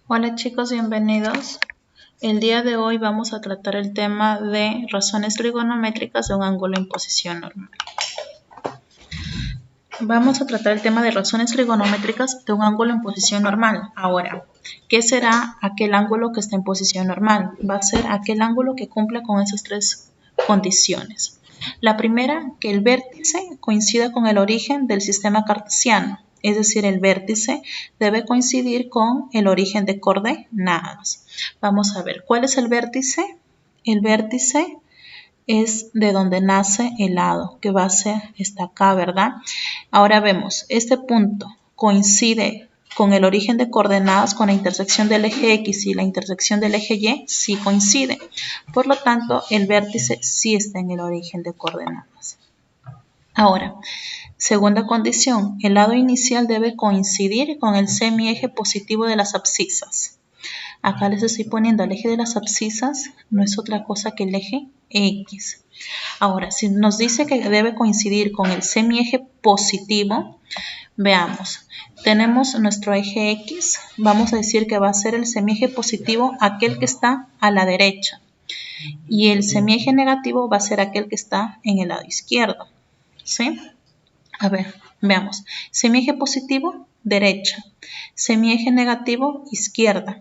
Hola chicos, bienvenidos. El día de hoy vamos a tratar el tema de razones trigonométricas de un ángulo en posición normal. Vamos a tratar el tema de razones trigonométricas de un ángulo en posición normal. Ahora, ¿qué será aquel ángulo que está en posición normal? Va a ser aquel ángulo que cumple con esas tres condiciones. La primera, que el vértice coincida con el origen del sistema cartesiano. Es decir, el vértice debe coincidir con el origen de coordenadas. Vamos a ver, ¿cuál es el vértice? El vértice es de donde nace el lado, que va a ser está acá, ¿verdad? Ahora vemos, este punto coincide con el origen de coordenadas, con la intersección del eje X y la intersección del eje Y, sí coincide. Por lo tanto, el vértice sí está en el origen de coordenadas. Ahora, segunda condición, el lado inicial debe coincidir con el semieje positivo de las abscisas. Acá les estoy poniendo el eje de las abscisas, no es otra cosa que el eje X. Ahora, si nos dice que debe coincidir con el semieje positivo, veamos. Tenemos nuestro eje X, vamos a decir que va a ser el semieje positivo aquel que está a la derecha. Y el semieje negativo va a ser aquel que está en el lado izquierdo. ¿Sí? A ver, veamos. Semieje positivo, derecha. Semieje negativo, izquierda.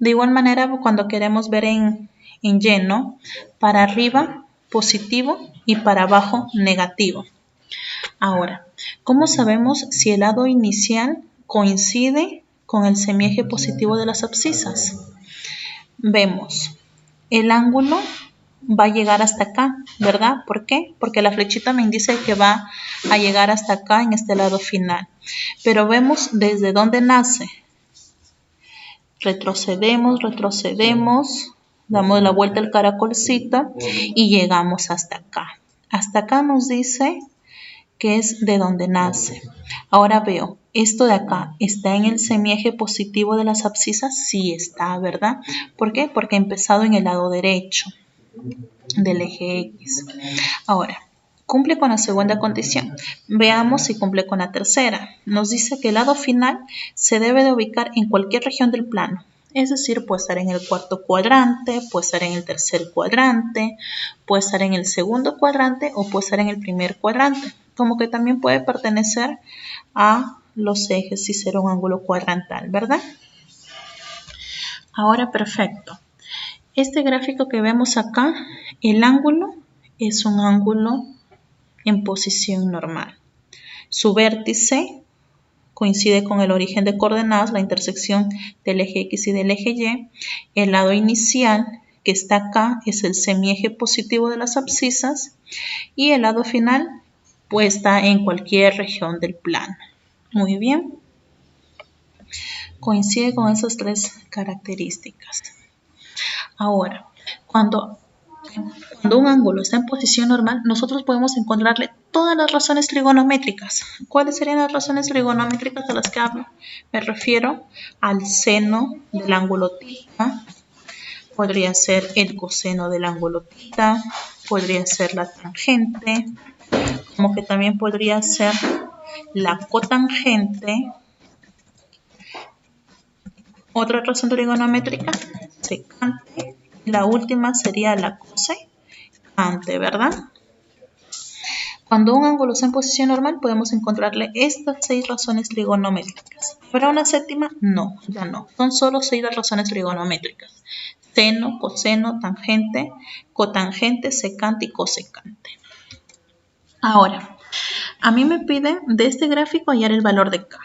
De igual manera, cuando queremos ver en Y, ¿no? Para arriba, positivo y para abajo, negativo. Ahora, ¿cómo sabemos si el lado inicial coincide con el semieje positivo de las abscisas? Vemos, el ángulo va a llegar hasta acá, ¿verdad? ¿Por qué? Porque la flechita me indica que va a llegar hasta acá en este lado final. Pero vemos desde dónde nace. Retrocedemos, damos la vuelta al caracolcito y llegamos hasta acá. Hasta acá nos dice que es de donde nace. Ahora veo, esto de acá, ¿está en el semieje positivo de las abscisas? Sí está, ¿verdad? ¿Por qué? Porque ha empezado en el lado derecho del eje X. Ahora, cumple con la segunda condición. Veamos si cumple con la tercera. Nos dice que el lado final se debe de ubicar en cualquier región del plano. Es decir, puede estar en el cuarto cuadrante, puede estar en el tercer cuadrante, puede estar en el segundo cuadrante o puede estar en el primer cuadrante. Como que también puede pertenecer a los ejes si será un ángulo cuadrantal, ¿verdad? Ahora, perfecto. Este gráfico que vemos acá, el ángulo es un ángulo en posición normal. Su vértice coincide con el origen de coordenadas, la intersección del eje X y del eje Y. El lado inicial que está acá es el semieje positivo de las abscisas y el lado final pues está en cualquier región del plano. Muy bien. Coincide con esas tres características. Ahora, cuando un ángulo está en posición normal, nosotros podemos encontrarle todas las razones trigonométricas. ¿Cuáles serían las razones trigonométricas de las que hablo? Me refiero al seno del ángulo θ, podría ser el coseno del ángulo θ, podría ser la tangente, como que también podría ser la cotangente. Otra razón trigonométrica, secante. La última sería la cosecante, ¿verdad? Cuando un ángulo está en posición normal, podemos encontrarle estas 6 razones trigonométricas. ¿Habrá una séptima? No, ya no. Son solo 6 razones trigonométricas. Seno, coseno, tangente, cotangente, secante y cosecante. Ahora, a mí me piden de este gráfico hallar el valor de K.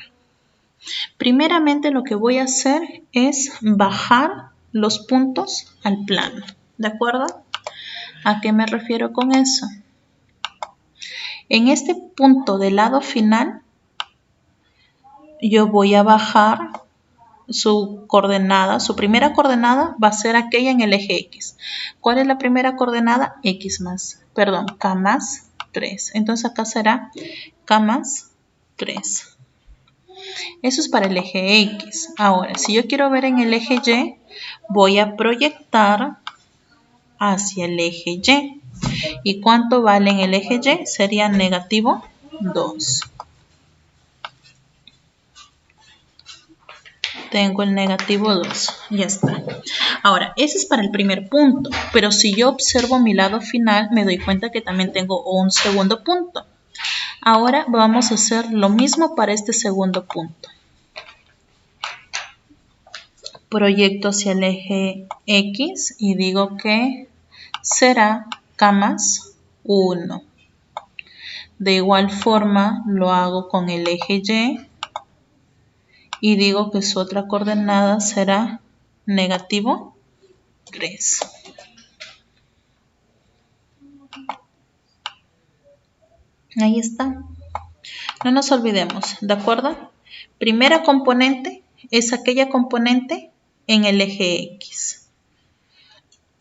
Primeramente lo que voy a hacer es bajar los puntos al plano. ¿De acuerdo? ¿A qué me refiero con eso? En este punto del lado final, yo voy a bajar su coordenada. Su primera coordenada va a ser aquella en el eje X. ¿Cuál es la primera coordenada? K más 3. Entonces acá será K más 3. Eso es para el eje X. Ahora, si yo quiero ver en el eje Y, voy a proyectar hacia el eje Y. ¿Y cuánto vale en el eje Y? Sería negativo 2. tengo el negativo 2. Ya está. Ahora, ese es para el primer punto. Pero si yo observo mi lado final, me doy cuenta que también tengo un segundo punto. Ahora vamos a hacer lo mismo para este segundo punto. Proyecto hacia el eje X y digo que será K más 1. De igual forma lo hago con el eje Y digo que su otra coordenada será negativo 3. Ahí está. No nos olvidemos, ¿de acuerdo? Primera componente es aquella componente en el eje X.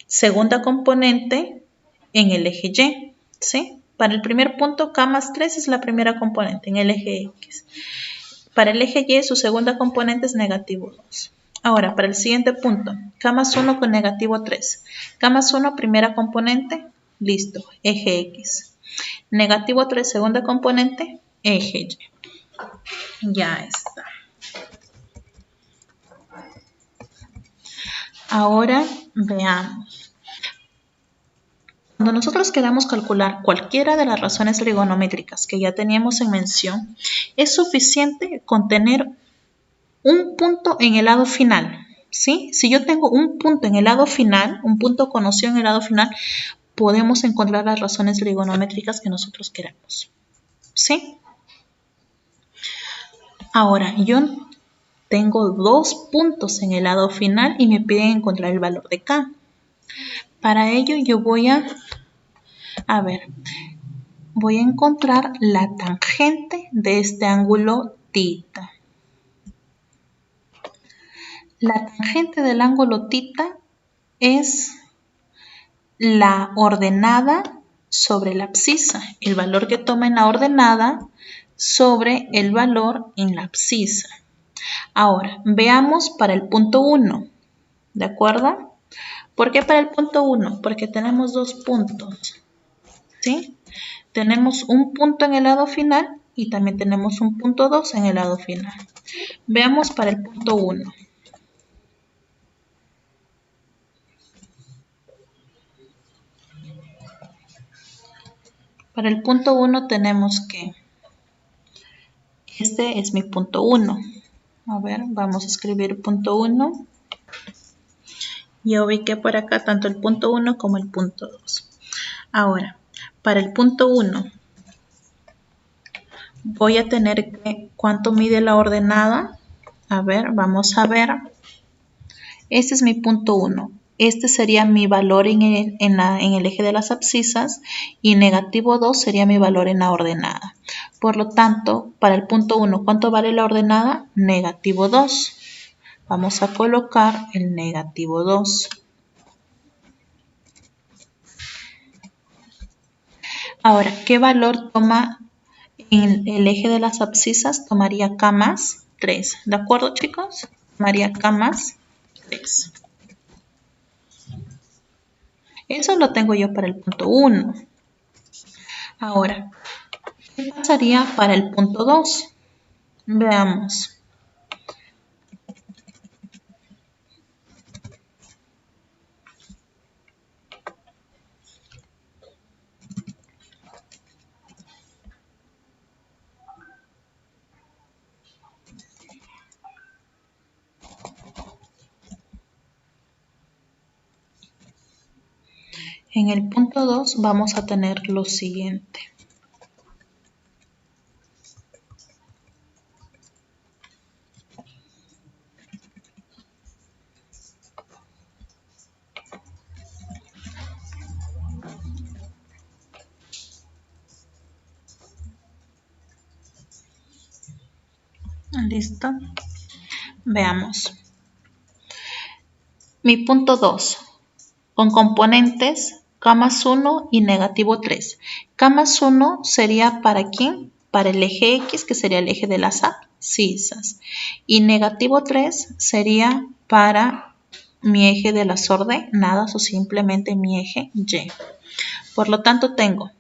Segunda componente en el eje Y, ¿sí? Para el primer punto, K más 3 es la primera componente en el eje X. Para el eje Y, su segunda componente es negativo 2. Ahora, para el siguiente punto, K más 1 con negativo 3. K más 1, primera componente, listo, eje X. Negativo 3, segunda componente, eje Y. Ya está. Ahora veamos. Cuando nosotros queramos calcular cualquiera de las razones trigonométricas que ya teníamos en mención, es suficiente con tener un punto en el lado final, ¿sí? Si yo tengo un punto en el lado final, un punto conocido en el lado final, podemos encontrar las razones trigonométricas que nosotros queramos, ¿sí? Ahora, yo tengo dos puntos en el lado final y me piden encontrar el valor de K. Para ello yo voy a encontrar la tangente de este ángulo θ. La tangente del ángulo θ es la ordenada sobre la abscisa, el valor que toma en la ordenada sobre el valor en la abscisa. Ahora, veamos para el punto 1, ¿de acuerdo? ¿Por qué para el punto 1? Porque tenemos dos puntos, ¿sí? Tenemos un punto en el lado final y también tenemos un punto 2 en el lado final. Veamos para el punto 1. Para el punto 1 tenemos que este es mi punto 1. A ver, vamos a escribir punto 1. Ya ubiqué por acá tanto el punto 1 como el punto 2. Ahora, para el punto 1 voy a tener que, ¿cuánto mide la ordenada? A ver, vamos a ver. Este es mi punto 1. Este sería mi valor en el eje de las abscisas y negativo 2 sería mi valor en la ordenada. Por lo tanto, para el punto 1, ¿cuánto vale la ordenada? Negativo 2. Vamos a colocar el negativo 2. Ahora, ¿qué valor toma en el eje de las abscisas? Tomaría K más 3. ¿De acuerdo, chicos? Tomaría K más 3. Eso lo tengo yo para el punto 1. Ahora, ¿qué pasaría para el punto 2? Veamos. En el punto 2 vamos a tener lo siguiente. ¿Listo? Veamos. Mi punto 2, con componentes K más 1 y negativo 3. K más 1 sería ¿para quién? Para el eje X, que sería el eje de las abscisas. Y negativo 3 sería para mi eje de las ordenadas o simplemente mi eje Y. Por lo tanto tengo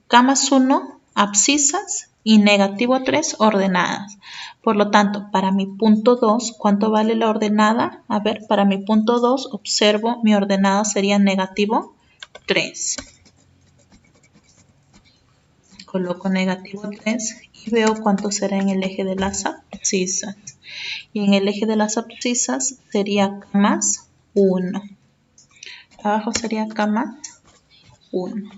K más 1 abscisas y negativo 3 ordenadas. Por lo tanto, para mi punto 2, ¿cuánto vale la ordenada? A ver, para mi punto 2, observo, mi ordenada sería negativo 3. Coloco negativo 3 y veo cuánto será en el eje de las abscisas. Y en el eje de las abscisas sería K más 1. Abajo sería K más 1.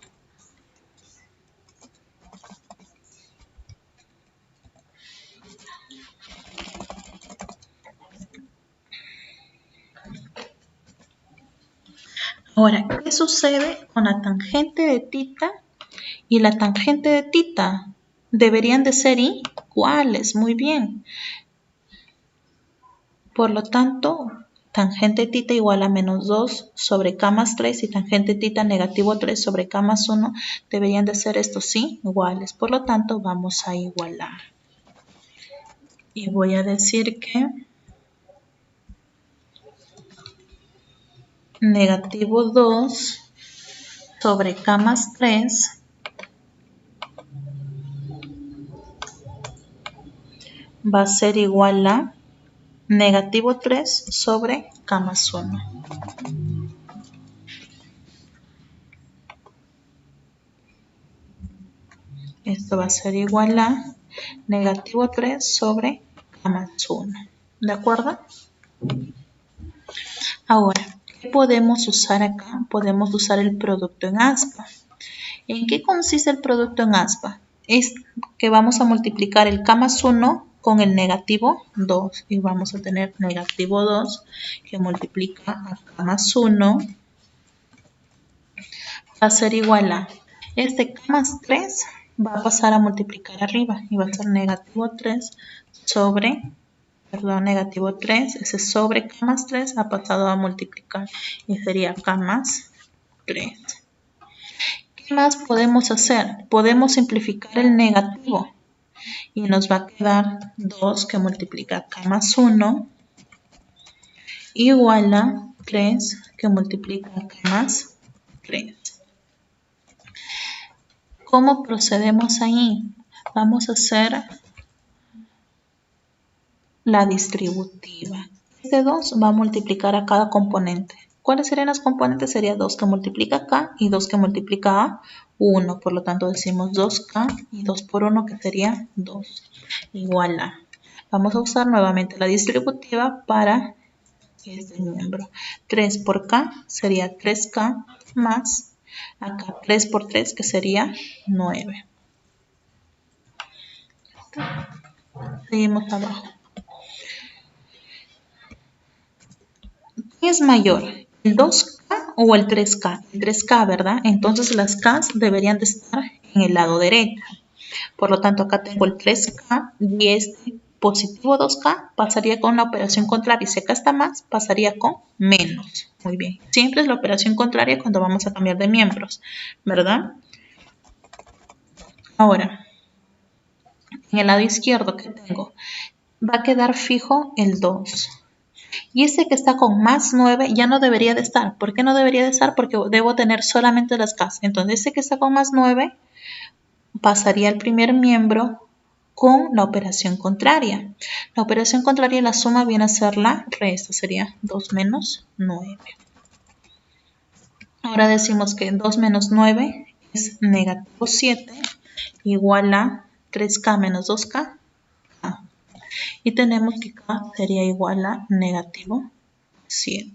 Ahora, ¿qué sucede con la tangente de tita y la tangente de tita? Deberían de ser iguales, muy bien. Por lo tanto, tangente tita igual a menos 2 sobre K más 3 y tangente tita negativo 3 sobre K más 1 deberían de ser estos sí iguales. Por lo tanto, vamos a igualar. Y voy a decir que negativo 2 sobre K más 3 va a ser igual a negativo 3 sobre K más 1. Esto va a ser igual a negativo 3 sobre K más 1. ¿De acuerdo? Ahora, ¿qué podemos usar acá? Podemos usar el producto en aspa. ¿En qué consiste el producto en aspa? Es que vamos a multiplicar el K más 1 con el negativo 2 y vamos a tener negativo 2 que multiplica a K más 1 va a ser igual a este K más 3 va a pasar a multiplicar arriba y va a ser negativo 3 sobre, negativo 3, ese sobre K más 3 ha pasado a multiplicar y sería K más 3. ¿Qué más podemos hacer? Podemos simplificar el negativo y nos va a quedar 2 que multiplica K más 1 igual a 3 que multiplica K más 3. ¿Cómo procedemos ahí? Vamos a hacer la distributiva. Este 2 va a multiplicar a cada componente. ¿Cuáles serían las componentes? Sería 2 que multiplica K y 2 que multiplica a 1. Por lo tanto decimos 2K y 2 por 1 que sería 2. Igual a. Vamos a usar nuevamente la distributiva para este miembro. 3 por K sería 3K más acá 3 por 3 que sería 9. Seguimos abajo. ¿Qué es mayor? ¿El 2K o el 3K? El 3K, ¿verdad? Entonces las K deberían de estar en el lado derecho. Por lo tanto, acá tengo el 3K y este positivo 2K pasaría con la operación contraria. Si acá está más, pasaría con menos. Muy bien. Siempre es la operación contraria cuando vamos a cambiar de miembros, ¿verdad? Ahora, en el lado izquierdo que tengo, va a quedar fijo el 2. Y este que está con más 9 ya no debería de estar. ¿Por qué no debería de estar? Porque debo tener solamente las K. Entonces este que está con más 9 pasaría al primer miembro con la operación contraria. La operación contraria, la suma viene a ser la resta. Sería 2 menos 9. Ahora decimos que 2 menos 9 es negativo 7 igual a 3K menos 2K. Y tenemos que K sería igual a negativo 7.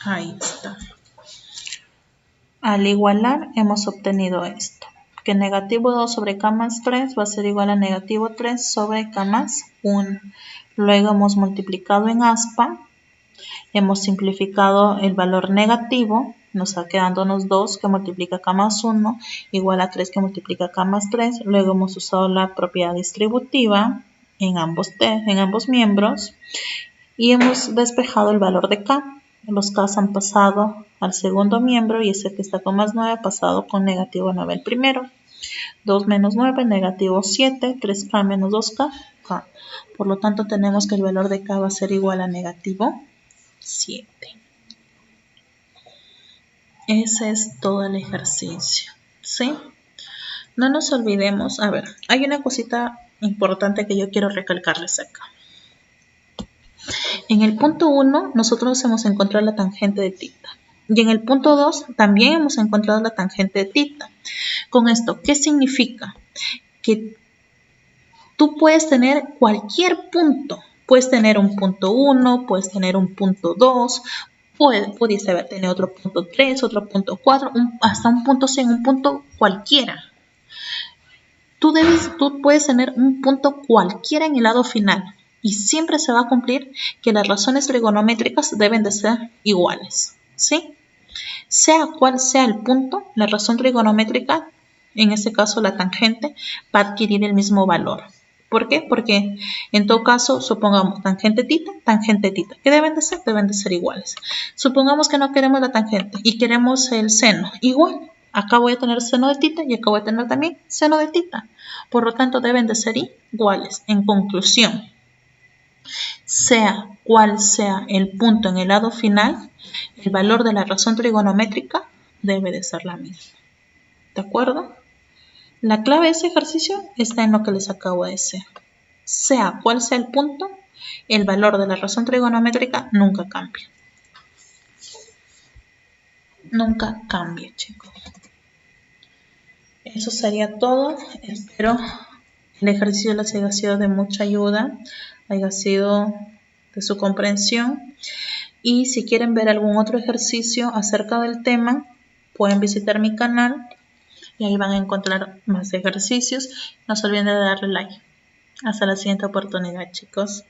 Ahí está. Al igualar hemos obtenido esto. Que negativo 2 sobre K más 3 va a ser igual a negativo 3 sobre K más 1. Luego hemos multiplicado en aspa. Hemos simplificado el valor negativo. Nos está quedándonos 2 que multiplica K más 1 igual a 3 que multiplica K más 3. Luego hemos usado la propiedad distributiva en ambos miembros. Y hemos despejado el valor de K. Los K han pasado al segundo miembro y ese que está con más 9 ha pasado con negativo 9 el primero. 2 menos 9, negativo 7, 3K menos 2K, K. Por lo tanto, tenemos que el valor de K va a ser igual a negativo 7. Ese es todo el ejercicio, ¿sí? No nos olvidemos, a ver, hay una cosita importante que yo quiero recalcarles acá. En el punto 1, nosotros hemos encontrado la tangente de θ. Y en el punto 2, también hemos encontrado la tangente de θ. Con esto, ¿qué significa? Que tú puedes tener cualquier punto. Puedes tener un punto 1, puedes tener un punto 2, pudiese haber tenido otro punto 3, otro punto 4, hasta un punto 100, un punto cualquiera. Tú puedes tener un punto cualquiera en el lado final y siempre se va a cumplir que las razones trigonométricas deben de ser iguales, ¿sí? Sea cual sea el punto, la razón trigonométrica, en este caso la tangente, va a adquirir el mismo valor. ¿Por qué? Porque en todo caso, supongamos tangente θ, ¿qué deben de ser? Deben de ser iguales. Supongamos que no queremos la tangente y queremos el seno, igual. Acá voy a tener seno de θ y acá voy a tener también seno de θ. Por lo tanto, deben de ser iguales. En conclusión, sea cual sea el punto en el lado final, el valor de la razón trigonométrica debe de ser la misma. ¿De acuerdo? La clave de ese ejercicio está en lo que les acabo de decir. Sea cual sea el punto, el valor de la razón trigonométrica nunca cambia. Nunca cambia, chicos. Eso sería todo. Espero el ejercicio les haya sido de mucha ayuda, haya sido de su comprensión. Y si quieren ver algún otro ejercicio acerca del tema, pueden visitar mi canal y ahí van a encontrar más ejercicios. No se olviden de darle like. Hasta la siguiente oportunidad, chicos.